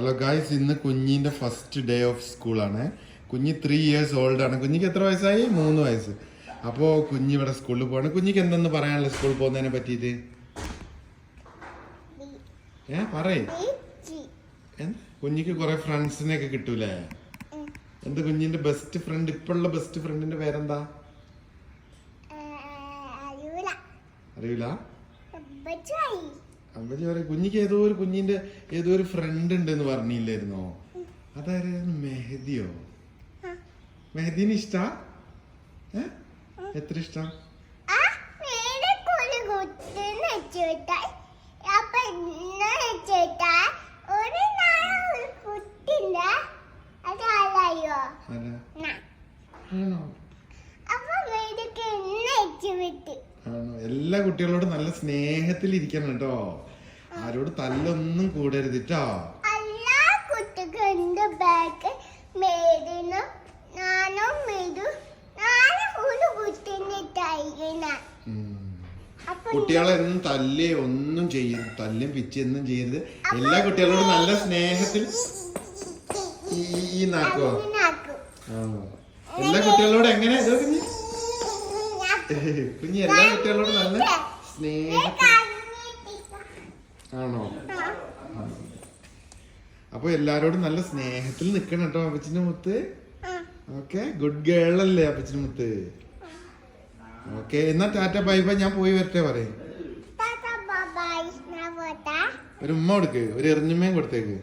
Hello guys, ഇന്ന് കുഞ്ഞിന്റെ first day of സ്കൂളാണ്. കുഞ്ഞ് 3 years ഓൾഡ് ആണ്. കുഞ്ഞിക്ക് എത്ര വയസ്സായി? 3 വയസ്സ്. അപ്പോൾ കുഞ്ഞ് ഇവിടെ സ്കൂളിൽ പോവാണ്. കുഞ്ഞിക്ക് എന്തെന്ന് പറയാനുള്ള സ്കൂളിൽ പോകുന്നതിനെ പറ്റിയിട്ട്? പറയേ. കുഞ്ഞിക്ക് കുറെ ഫ്രണ്ട്സിനെ ഒക്കെ കിട്ടൂലേ? എന്ത് കുഞ്ഞിന്റെ ബെസ്റ്റ് ഫ്രണ്ട്, ഇപ്പോഴുള്ള ബെസ്റ്റ് ഫ്രണ്ടിന്റെ പേരെന്താ? അറിയില്ല. അമ്പലി പറയാം. കുഞ്ഞിക്ക് ഏതോ ഒരു ഫ്രണ്ട് ഉണ്ടെന്ന് പറഞ്ഞില്ലായിരുന്നോ? അതായിരുന്നു മെഹദിയോ? മെഹദീന് ഇഷ്ടാ? എത്ര ഇഷ്ടം? എല്ലാ കുട്ടികളോടും നല്ല സ്നേഹത്തിൽ ഇരിക്കണം കേട്ടോ. ആരോട് തല്ലൊന്നും കൂടരുത് കേട്ടോ. കുട്ടികളെ ഒന്നും തല്ലേ ഒന്നും ചെയ്യരുത്. തല്ലും പിച്ചൊന്നും ചെയ്യരുത്. എല്ലാ കുട്ടികളോടും നല്ല സ്നേഹത്തിൽ ഈ നാക്കോ. എല്ലാ കുട്ടികളോടും എങ്ങനെ കുഞ്ഞി എല്ലാ കുട്ടികളോടും നല്ല സ്നേഹത്തിൽ ആണോ? അപ്പൊ എല്ലാരോടും നല്ല സ്നേഹത്തിൽ നിക്കണം കേട്ടോ അപ്പച്ചിന്റെ മുത്ത്. ഓക്കെ, ഗുഡ് ഗേൾ അല്ലേ അപ്പച്ചിന്റെ മുത്ത്? ഓക്കെ, എന്നാ ടാറ്റ ബൈ ബൈ. ഞാൻ പോയി വരട്ടെ പറയും. ഒരു ഉമ്മ കൊടുക്ക്, ഒരു എറിഞ്ഞുമ്മയും കൊടുത്തേക്ക്.